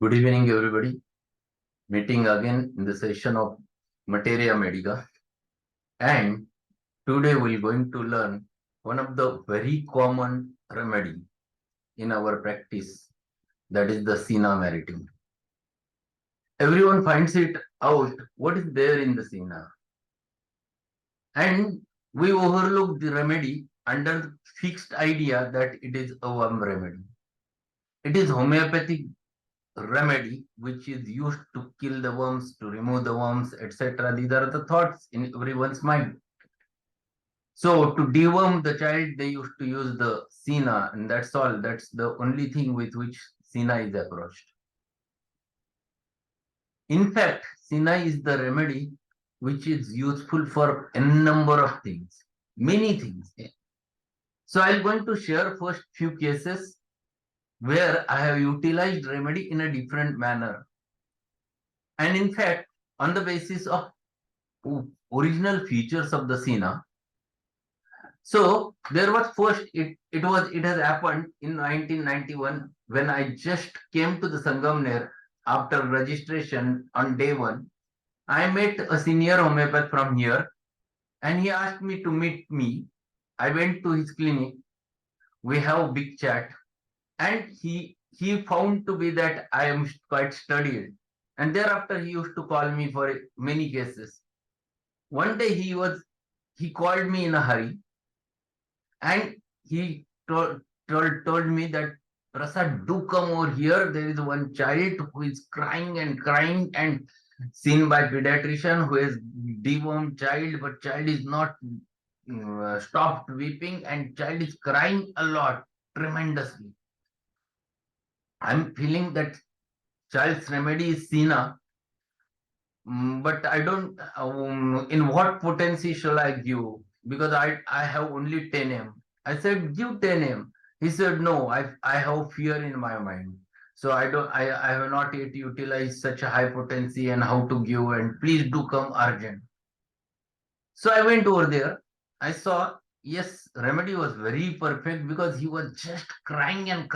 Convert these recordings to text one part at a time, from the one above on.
Good evening, everybody. Meeting again in the session of Materia Medica. And today we're going to learn one of the very common remedy in our practice, that is the Cina Maritima. Everyone finds it out what is there in the Cina. And we overlook the remedy under the fixed idea that it is a worm remedy. It is homeopathic remedy which is used to kill the worms, to remove the worms, etc. These are the thoughts in everyone's mind. So to deworm the child, they used to use the Cina, and that's all. That's the only thing with which Cina is approached. In fact, Cina is the remedy which is useful for a number of things, many things. So I'm going to share first few cases where I have utilized remedy in a different manner. And in fact, on the basis of original features of the Cina. So there was first, it has happened in 1991 when I just came to the Sangamner after registration on day one. I met a senior homeopath from here and he asked me to meet me. I went to his clinic. We have a big chat and he found to be that I am quite studied. And thereafter he used to call me for many cases. One day he called me in a hurry and he told me that, Prasad, do come over here. There is one child who is crying and seen by pediatrician who has dewormed child, but child is not stopped weeping and child is crying a lot, tremendously. I'm feeling that child's remedy is Cina, but I don't, in what potency shall I give? Because I have only 10 m. I said, give 10 m. He said, no, I have fear in my mind. So I have not yet utilized such a high potency and how to give, and please do come urgent. So I went over there. I saw, yes, remedy was very perfect because he was just crying and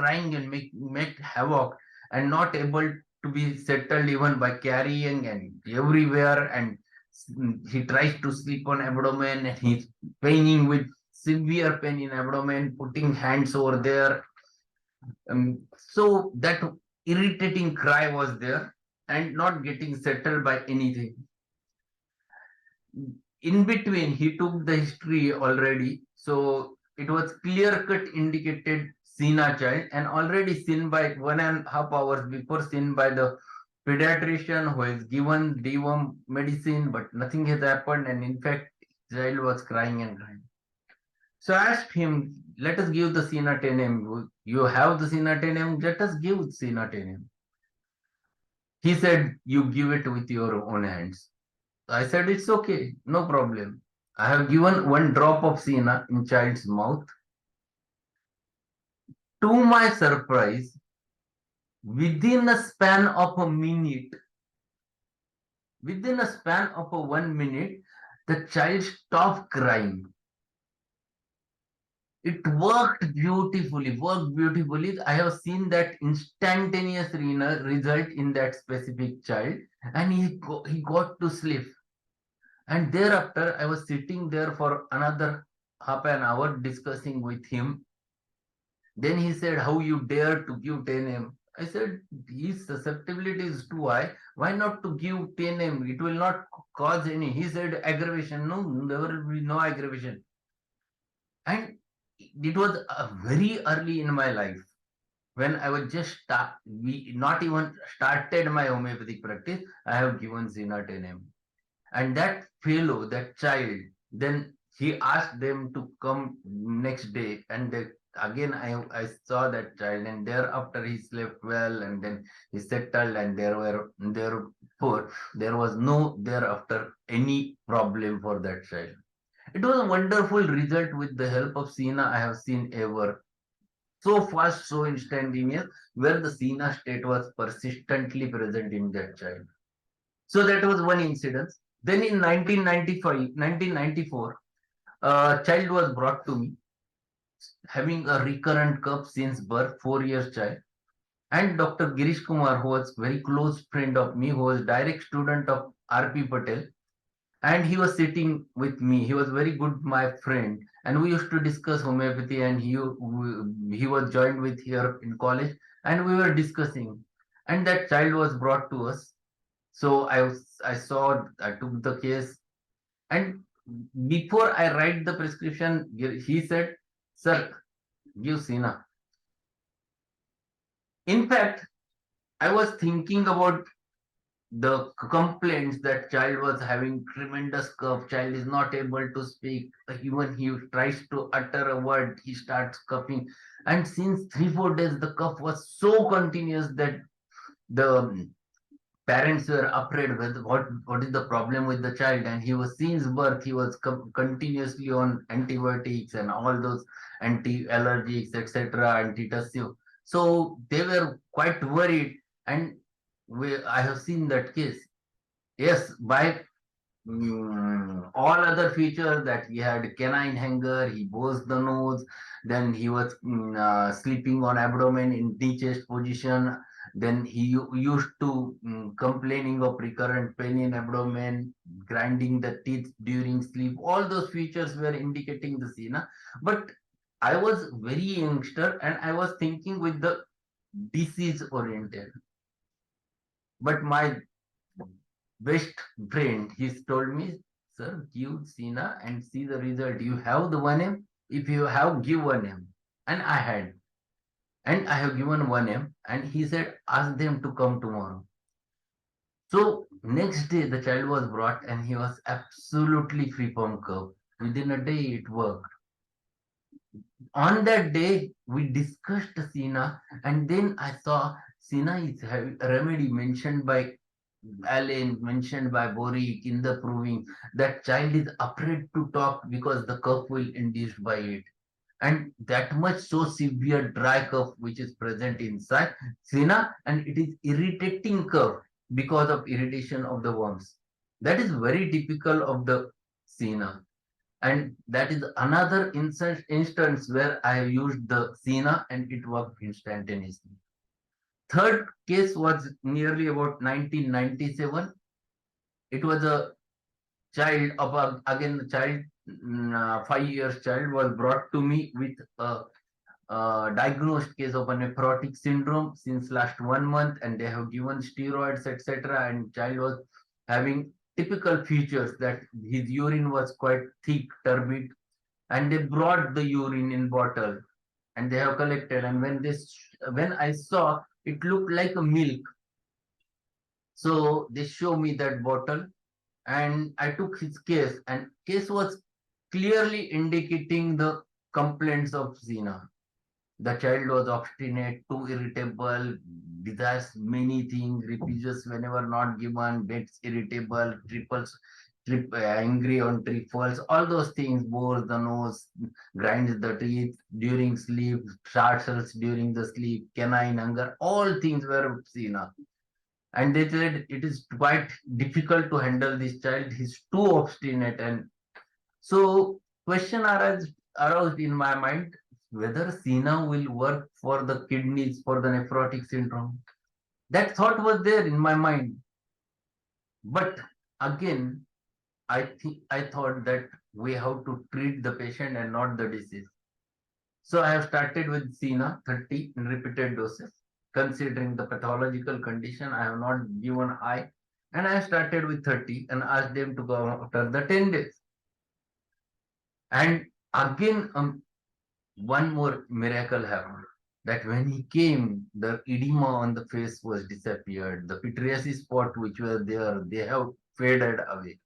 make havoc and not able to be settled even by carrying and everywhere. And he tries to sleep on abdomen and he's paining with severe pain in abdomen, putting hands over there. So that irritating cry was there and not getting settled by anything. In between, he took the history already. So it was clear cut indicated Cina child and already seen by 1.5 hours before, seen by the pediatrician who has given deworm medicine, but nothing has happened. And in fact, child was crying and crying. So I asked him, let us give the Cina 10m. You have the Cina 10m, let us give Cina 10m. He said, you give it with your own hands. I said, it's okay, no problem. I have given 1 drop of Cina in child's mouth. To my surprise, within a span of a minute, within a span of 1 minute, the child stopped crying. It worked beautifully. I have seen that instantaneous result in that specific child, and he got to sleep. And thereafter, I was sitting there for another half an hour discussing with him. Then he said, how you dare to give 10m? I said, his susceptibility is too high. Why not to give 10m? It will not cause any. He said, aggravation. No, there will be no aggravation. And it was very early in my life when I was just not even started my homeopathic practice. I have given Cina 10m. And that fellow, that child, then he asked them to come next day. And again, I saw that child, and thereafter he slept well, and then he settled, and there was no thereafter any problem for that child. It was a wonderful result with the help of Cina I have seen ever. So fast, so instantaneous, where the Cina state was persistently present in that child. So that was one incident. Then in 1994, a child was brought to me having a recurrent cough since birth, 4 years child. And Dr. Girish Kumar, who was very close friend of me, who was direct student of R.P. Patel, and he was sitting with me. He was very good, my friend, and we used to discuss homeopathy. And he was joined with here in college, and we were discussing. And that child was brought to us. So I took the case, and before I write the prescription, he said, "Sir, give Cina." In fact, I was thinking about the complaints that child was having tremendous cough. Child is not able to speak. Even he tries to utter a word, he starts coughing. And since 3 4 days, the cough was so continuous that the parents were afraid with what is the problem with the child. And he was since birth, he was continuously on antibiotics and all those anti-allergics, etc., antitussive. So they were quite worried. And I have seen that case. Yes, by all other features, that he had canine hanger, he bows the nose, then he was sleeping on abdomen in D-chest position, then he used to complaining of recurrent pain in abdomen, grinding the teeth during sleep. All those features were indicating the Cina. But I was very youngster and I was thinking with the disease oriented. But my best friend, he's told me, "Sir, give Cina and see the result. You have the 1M. If you have, give 1M." And I had. And I have given 1M. And he said, "Ask them to come tomorrow." So next day, the child was brought and he was absolutely free from cough. Within a day, it worked. On that day, we discussed Cina, and then I saw Cina is a remedy mentioned by Allen, mentioned by Boric in the proving that child is afraid to talk because the cough will induced by it. And that much so severe dry cough which is present inside Cina, and it is irritating cough because of irritation of the worms. That is very typical of the Cina. And that is another instance where I have used the Cina and it worked instantaneously. Third case was nearly about 1997. It was a child of again the child, 5 years child was brought to me with a diagnosed case of a nephrotic syndrome since last 1 month, and they have given steroids, etc. And child was having typical features that his urine was quite thick, turbid, and they brought the urine in bottle and they have collected. And when I saw, it looked like a milk. So they show me that bottle, and I took his case, and case was clearly indicating the complaints of Zina. The child was obstinate, too irritable, desires many things, refuses whenever not given, gets irritable, angry on trifles, all those things, bores the nose, grinds the teeth during sleep, startles during the sleep, canine hunger, all things were seen. And they said it is quite difficult to handle this child. He's too obstinate. And so question aroused in my mind whether Cina will work for the kidneys for the nephrotic syndrome. That thought was there in my mind. But again, I thought that we have to treat the patient and not the disease. So I have started with Cina 30 in repeated doses. Considering the pathological condition, I have not given high. And I started with 30 and asked them to go after the 10 days. And again, one more miracle happened. That when he came, the edema on the face was disappeared. The pityriasis spot which were there, they have faded away.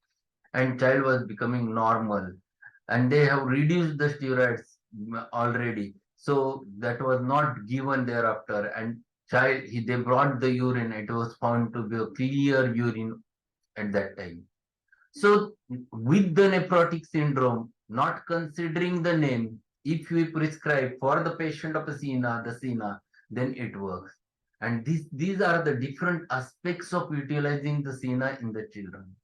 And child was becoming normal. And they have reduced the steroids already. So that was not given thereafter. And they brought the urine. It was found to be a clear urine at that time. So with the nephrotic syndrome, not considering the name, if we prescribe for the patient of the Cina, then it works. And these are the different aspects of utilizing the Cina in the children.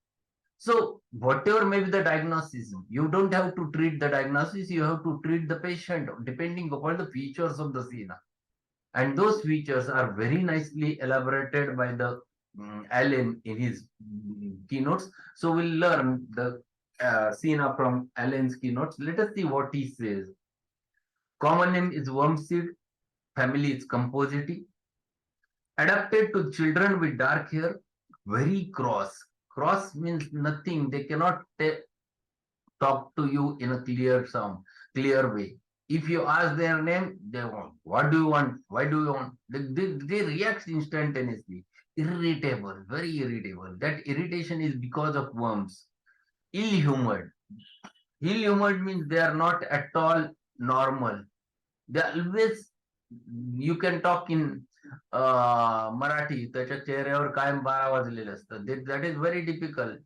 So whatever may be the diagnosis, you don't have to treat the diagnosis, you have to treat the patient depending upon the features of the Cina. And those features are very nicely elaborated by the Allen in his keynotes. So we'll learn the Cina from Allen's keynotes. Let us see what he says. Common name is wormseed. Family is composite. Adapted to children with dark hair. Very cross. Cross means nothing. They cannot talk to you in a clear sound, clear way. If you ask their name, they want, what do you want? Why do you want? They react instantaneously. Irritable, very irritable. That irritation is because of worms. Ill-humored. Ill-humored means they are not at all normal. They always, you can talk in Marathi त्याच्या चेहऱ्यावर कायम 12 वाजलेले असतात. That is very typical.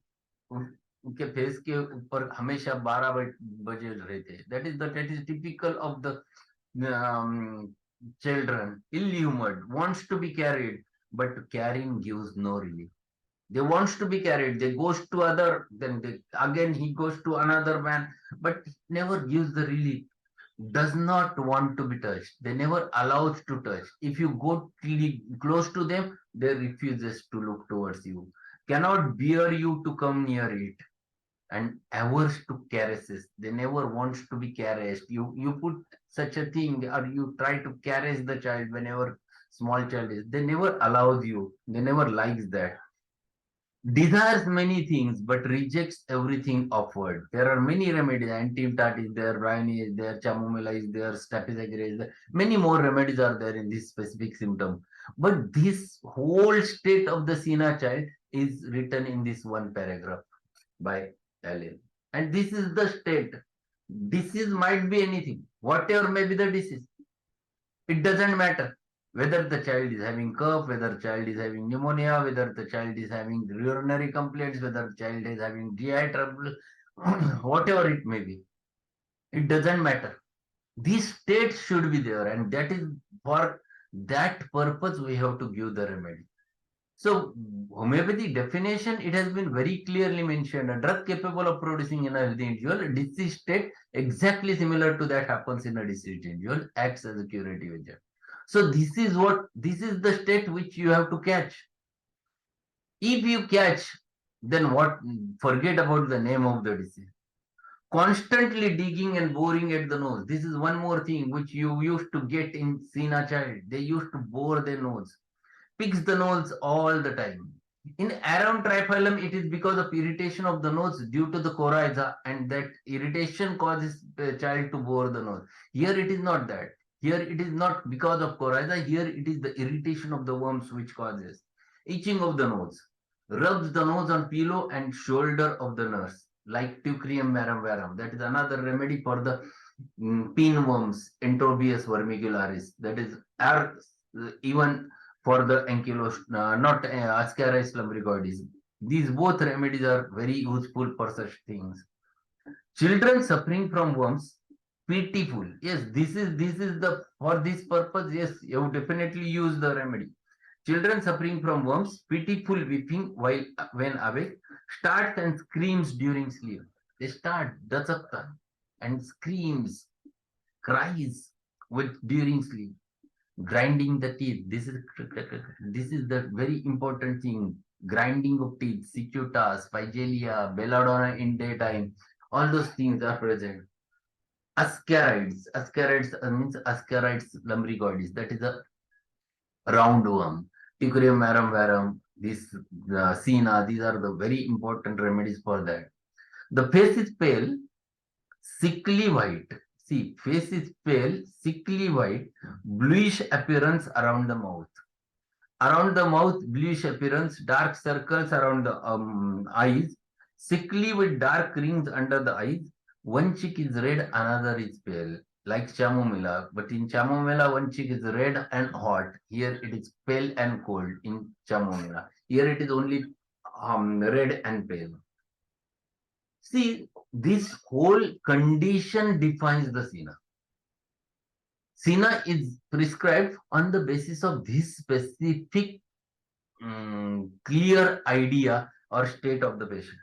उनके face के ऊपर हमेशा 12 बजे रहते हैं. That is typical of the children. Ill-humored, wants to be carried, but carrying gives no relief. They wants to be carried. They goes to other, then again he goes to another man, but never gives the relief. Does not want to be touched. They never allows to touch. If you go close to them, they refuses to look towards you. Cannot bear you to come near it, and averse to caresses. They never wants to be caressed. You put such a thing, or you try to caress the child whenever small child is. They never allows you. They never likes that. Desires many things but rejects everything offered. There are many remedies. Antimptat is there, Brine is there, chamomilla is there, Staphysagra is there. Many more remedies are there in this specific symptom. But this whole state of the Cina child is written in this one paragraph by Allen. And this is the state. Disease might be anything, whatever may be the disease. It doesn't matter whether the child is having cough, whether the child is having pneumonia, whether the child is having urinary complaints, whether the child is having GI trouble, whatever it may be. It doesn't matter. These states should be there, and that is for that purpose we have to give the remedy. So, homeopathy definition, it has been very clearly mentioned. A drug capable of producing in a healthy individual, a disease state exactly similar to that happens in a diseased individual, acts as a curative agent. So, this is the state which you have to catch. If you catch, then what? Forget about the name of the disease. Constantly digging and boring at the nose. This is one more thing which you used to get in Cina child. They used to bore their nose. Picks the nose all the time. In around triphyllum, it is because of irritation of the nose due to the coryza, and that irritation causes the child to bore the nose. Here it is not that. Here it is not because of coryza. Here it is the irritation of the worms which causes itching of the nose. Rubs the nose on pillow and shoulder of the nurse, like Teucrium marum varum. That is another remedy for the pinworms, Enterobius vermicularis. That is even for the not Ascaris lumbricoides. These both remedies are very useful for such things. Children suffering from worms, pitiful. Yes, this is the, for this purpose, yes, you definitely use the remedy. Children suffering from worms, pitiful weeping while when awake, starts and screams during sleep. They start dasakta and screams, cries during sleep. Grinding the teeth. This is the very important thing. Grinding of teeth, cicuta, spigelia, belladonna in daytime. All those things are present. Ascarides. Ascarides means Ascarides lumbricoides. That is a roundworm. Teucrium marum varum. This Cina. These are the very important remedies for that. The face is pale, sickly white. See, face is pale, sickly white, bluish appearance around the mouth. Around the mouth, bluish appearance, dark circles around the eyes, sickly with dark rings under the eyes. One cheek is red, another is pale, like chamomilla. But in chamomilla, one cheek is red and hot. Here it is pale and cold in chamomilla. Here it is only red and pale. See, this whole condition defines the Cina. Cina is prescribed on the basis of this specific clear idea or state of the patient.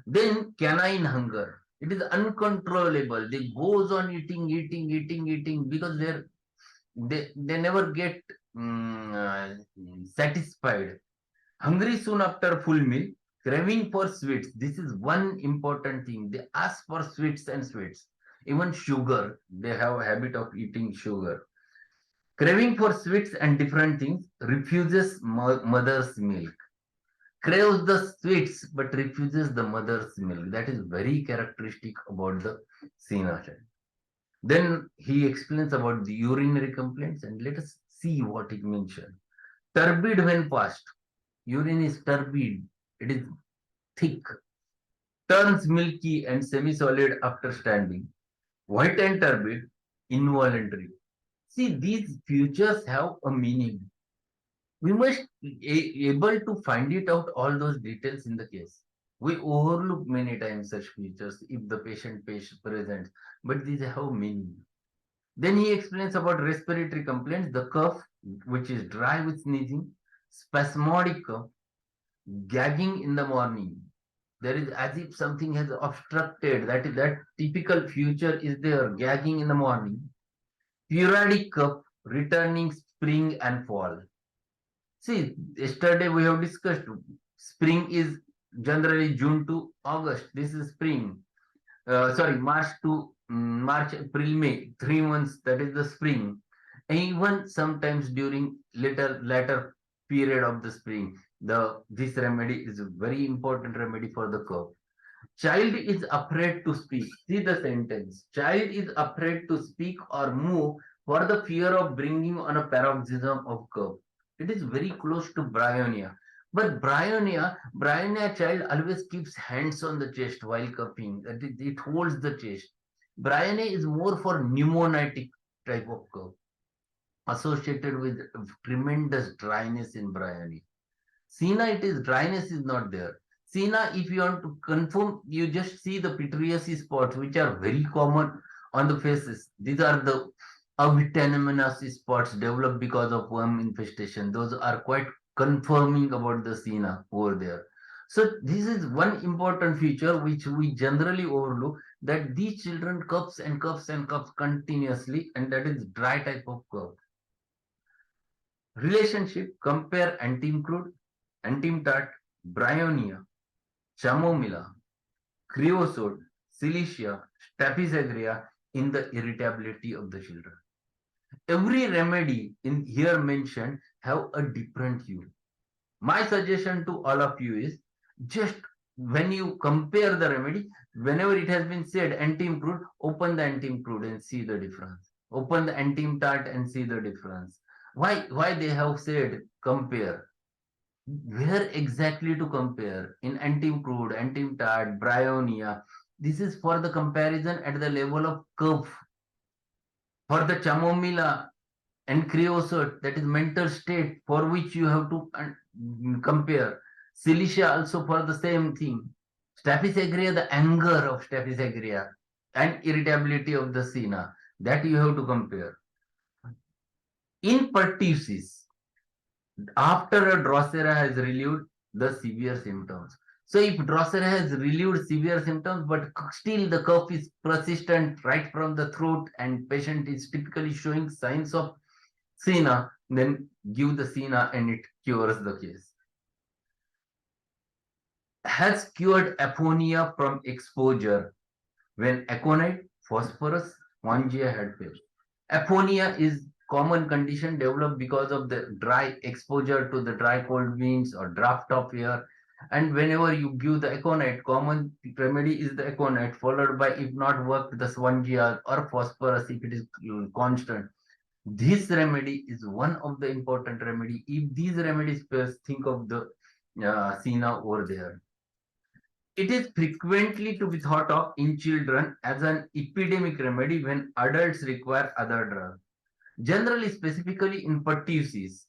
Then canine hunger. It is uncontrollable. They goes on eating because they never get satisfied. Hungry soon after full meal, craving for sweets. This is one important thing. They ask for sweets and sweets. Even sugar, they have a habit of eating sugar. Craving for sweets and different things, refuses mother's milk. Craves the sweets but refuses the mother's milk. That is very characteristic about the Cina child. Then he explains about the urinary complaints, and let us see what he mentioned. Turbid when passed. Urine is turbid. It is thick. Turns milky and semi-solid after standing. White and turbid, involuntary. See, these features have a meaning. We must be able to find it out all those details in the case. We overlook many times such features if the patient presents, but these have meaning. Then he explains about respiratory complaints, the cough, which is dry with sneezing, spasmodic cough, gagging in the morning. There is as if something has obstructed. That typical feature is there, gagging in the morning. Periodic cough, returning spring and fall. See, yesterday we have discussed spring is generally June to August. This is spring. Sorry, March to March, April, May. 3 months, that is the spring. And even sometimes during later period of the spring, this remedy is a very important remedy for the cough. Child is afraid to speak. See the sentence. Child is afraid to speak or move for the fear of bringing on a paroxysm of cough. It is very close to bryonia. But bryonia child always keeps hands on the chest while coughing. That it holds the chest. Bryonia is more for pneumonitic type of cough, associated with tremendous dryness in bryonia. Cina, it is dryness is not there. Cina, if you want to confirm, you just see the pityriasis spots, which are very common on the faces. These are the avitaminomatosis spots developed because of worm infestation. Those are quite confirming about the Cina over there. So this is one important feature which we generally overlook, that these children coughs and coughs and coughs continuously, and that is dry type of cough. Relationship, compare antimcrude, antimtat, bryonia, chamomilla, creosote, cilicia, staphysagraria in the irritability of the children. Every remedy in here mentioned have a different use. My suggestion to all of you is, just when you compare the remedy, whenever it has been said antimcrude, open the antimcrude and see the difference. Open the antimtat and see the difference. Why they have said compare? Where exactly to compare? In antimcrude, antimtat, bryonia. This is for the comparison at the level of curve. For the chamomilla and creosote, that is mental state for which you have to compare. Cilicia also for the same thing. Staphysagraria, the anger of staphysagraria and irritability of the Cina, that you have to compare. In pertussis, after a Drosera has relieved the severe symptoms. So if Drosera has relieved severe symptoms, but still the cough is persistent right from the throat and patient is typically showing signs of Cina, then give the Cina and it cures the case. Has cured aphonia from exposure when aconite, phosphorus, spongia had failed. Aphonia is common condition developed because of the dry exposure to the dry cold winds or draft of air. And whenever you give the aconite, common remedy is the aconite, followed by, if not worked, the spongia or phosphorus if it is constant. This remedy is one of the important remedy. If these remedies fails, think of the Cina over there. It is frequently to be thought of in children as an epidemic remedy when adults require other drugs. Generally, specifically in pertussis,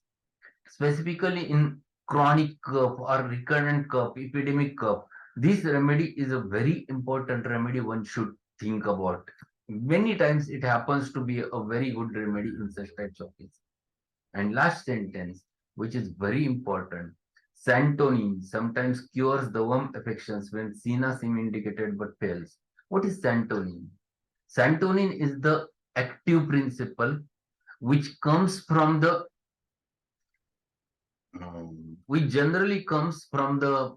specifically in chronic cough or recurrent cough, epidemic cough, this remedy is a very important remedy one should think about. Many times it happens to be a very good remedy in such types of cases. And last sentence, which is very important, santonin sometimes cures the worm affections when Cina seem indicated but fails. What is santonin? Santonin is the active principle which comes from the which generally comes from the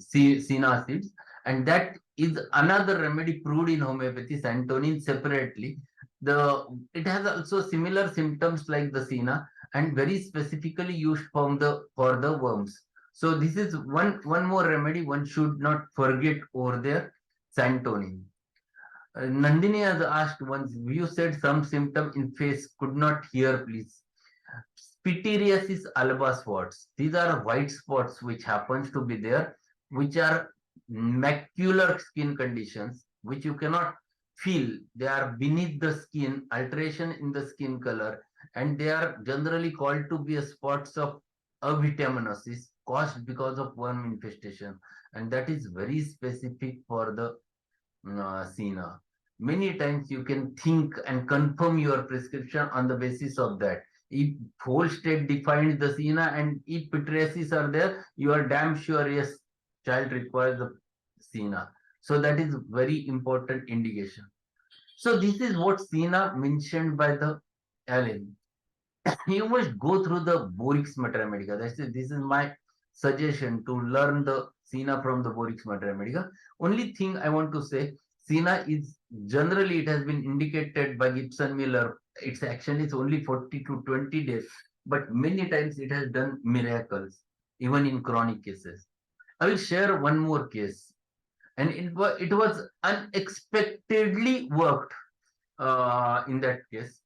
Cina seeds, and that is another remedy proved in homeopathy, santonin separately. It has also similar symptoms like the Cina and very specifically used for the worms. So this is one more remedy one should not forget over there, santonin. Nandini has asked once, you said some symptom in face, could not hear, please. Pityriasis alba spots. These are white spots which happens to be there, which are macular skin conditions, which you cannot feel. They are beneath the skin, alteration in the skin color, and they are generally called to be a spots of avitaminosis caused because of worm infestation. And that is very specific for the Cina. Many times you can think and confirm your prescription on the basis of that. If whole state defines the Cina and if pityriasis are there, you are damn sure, yes, child requires the Cina. So that is very important indication. So this is what Cina mentioned by the Allen. You must go through the Borix Mater Medica. This is my suggestion to learn the Cina from the Borix Mater Medica. Only thing I want to say, Cina is generally it has been indicated by Gibson Miller. Its action is only 40 to 20 days, but many times it has done miracles, even in chronic cases. I will share one more case, and it was unexpectedly worked in that case.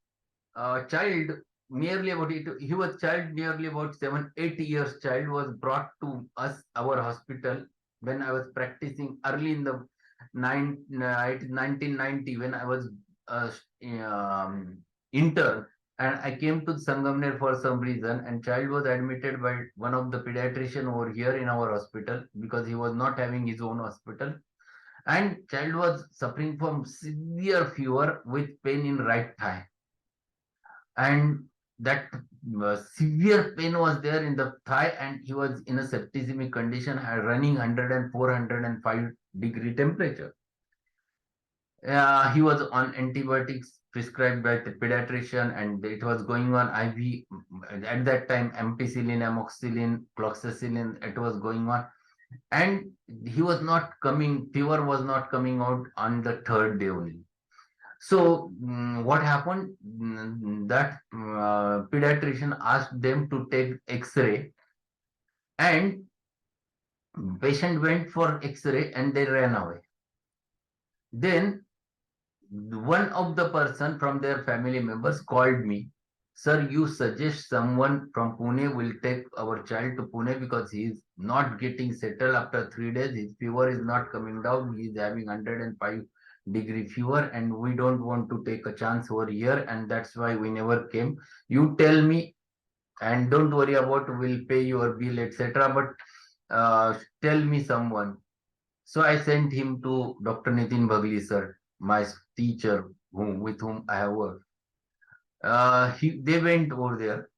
Child nearly about it, he was child nearly about 7 8 years child was brought to us our hospital when I was practicing early in the 1990 when I was intern, and I came to Sangamner for some reason, and child was admitted by one of the pediatrician over here in our hospital because he was not having his own hospital, and child was suffering from severe fever with pain in right thigh, and that severe pain was there in the thigh, and he was in a septicemic condition, running 104 105 degree temperature. He was on antibiotics prescribed by the pediatrician, and it was going on IV at that time, ampicillin, amoxicillin, cloxacillin, it was going on, and he was not coming, fever was not coming out on the third day only. So what happened? That pediatrician asked them to take X-ray, and patient went for X-ray, and they ran away. Then one of the person from their family members called me, sir, you suggest someone from Pune will take our child to Pune because he is not getting settled after 3 days. His fever is not coming down. He is having 105 degree fever, and we don't want to take a chance over here, and that's why we never came. You tell me, and don't worry about we'll pay your bill, etc. But tell me someone. So I sent him to Dr. Nitin Bagli, sir, my teacher with whom I have worked. They went over there,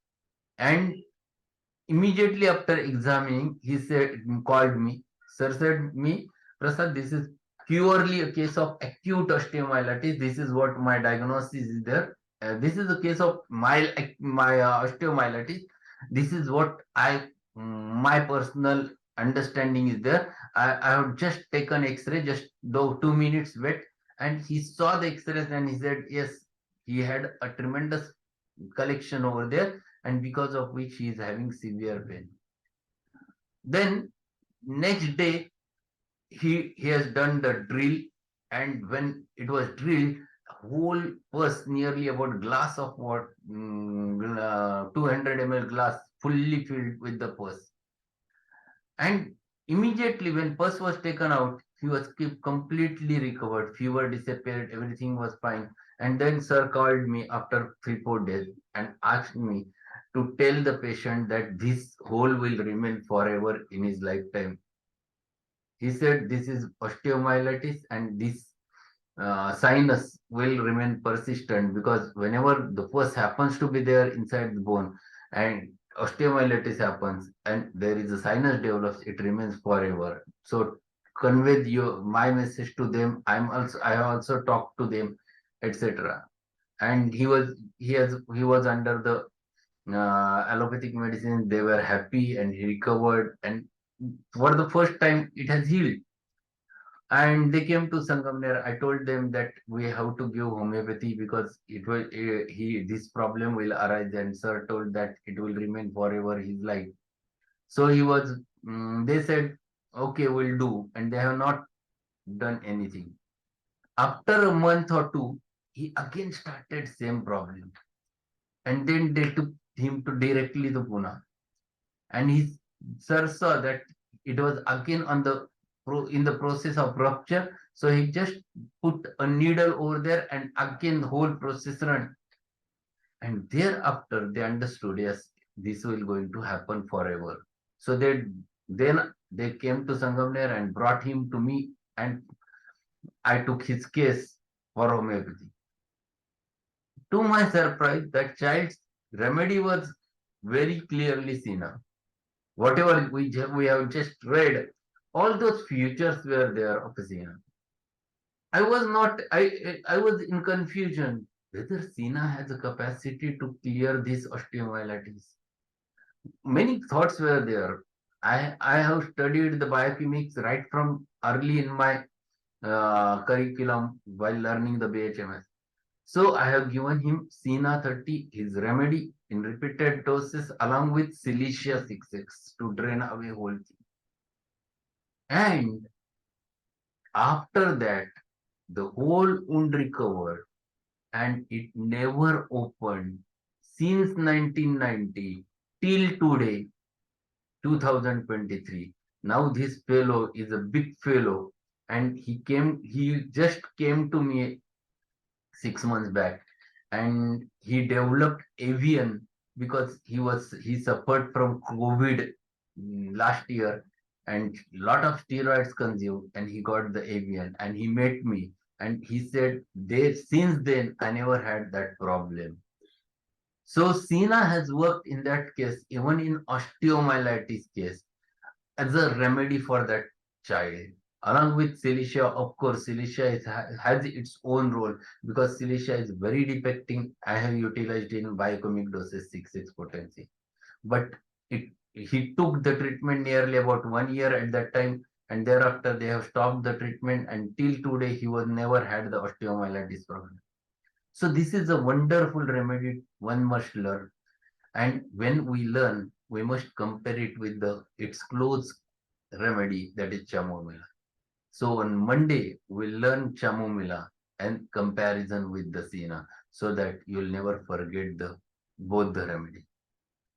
and immediately after examining, he called me, sir, said me, Prasad, this is purely a case of acute osteomyelitis. This is what my diagnosis is there. This is a case of my osteomyelitis. This is what my personal understanding is there. I have just taken X-ray, just though 2 minutes wait, and he saw the X-rays and he said, yes, he had a tremendous collection over there, and because of which he is having severe pain. Then next day he has done the drill, and when it was drilled, whole purse nearly about glass of what 200 ml glass fully filled with the purse, and immediately when pus was taken out, he was completely recovered, fever disappeared, everything was fine. And then sir called me after 3 4 days and asked me to tell the patient that this hole will remain forever in his lifetime. He said this is osteomyelitis, and this sinus will remain persistent because whenever the pus happens to be there inside the bone and osteomyelitis happens and there is a sinus develops, it remains forever. So my message to them. I have also talked to them, etc. and he was under the allopathic medicine. They were happy and he recovered, and for the first time it has healed. And they came to Sangamner. I told them that we have to give homeopathy because it will he this problem will arise, and sir told that it will remain forever his life. So they said, okay, we'll do, and they have not done anything. After a month or two, he again started same problem, and then they took him to directly to Pune, and his sir saw that it was again in the process of rupture. So he just put a needle over there, and again the whole process run. And thereafter they understood, yes, this will going to happen forever. So they came to Sangamner and brought him to me, and I took his case for homeopathy. To my surprise, that child's remedy was very clearly Cina. Whatever we have just read, all those features were there of Cina. I was in confusion whether Cina has a capacity to clear this osteomyelitis. Many thoughts were there. I have studied the biochemics right from early in my curriculum while learning the BHMS. So I have given him Cina 30, his remedy, in repeated doses along with Silicia 6X to drain away whole thing. And after that, the whole wound recovered and it never opened since 1990 till today, 2023. Now this fellow is a big fellow, and he just came to me 6 months back, and he developed avian because he suffered from COVID last year, and lot of steroids consumed, and he got the avian, and he met me, and he said, since then I never had that problem. So Cina has worked in that case, even in osteomyelitis case, as a remedy for that child. Along with Cilicia, of course, has its own role because Cilicia is very defecting. I have utilized in biochemic doses 6 potency. But he took the treatment nearly about 1 year at that time, and thereafter they have stopped the treatment. Until today, he was never had the osteomyelitis problem. So this is a wonderful remedy one must learn. And when we learn, we must compare it with its close remedy, that is chamomile. So on Monday, we'll learn chamomile and comparison with the Cina so that you'll never forget both the remedy.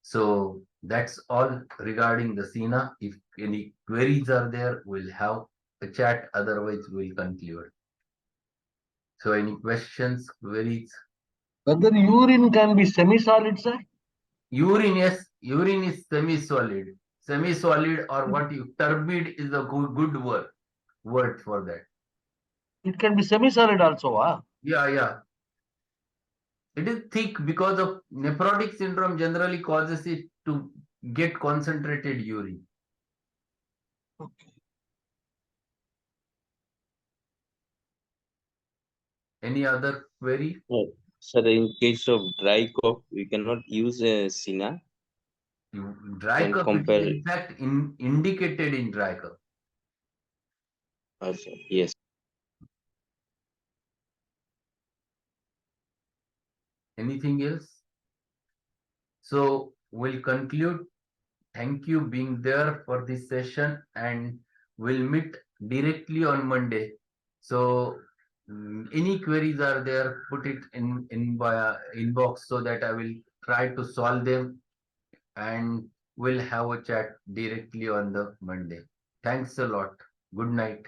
So that's all regarding the Cina. If any queries are there, we'll have a chat. Otherwise, we'll conclude. So any questions, queries? Whether urine can be semi-solid, sir? Urine, yes, urine is semi-solid. Semi-solid or turbid is a good word for that. It can be semi-solid also, huh? Yeah. It is thick because of nephrotic syndrome generally causes it to get concentrated urine. Okay. Any other query? Sir, in case of dry cough, we cannot use Cina. Dry Can cough, it is compare. in fact indicated in dry cough. Also, yes. Anything else? So we'll conclude. Thank you being there for this session, and we'll meet directly on Monday. So any queries are there, put it in via inbox so that I will try to solve them, and we'll have a chat directly on the Monday. Thanks a lot. Good night.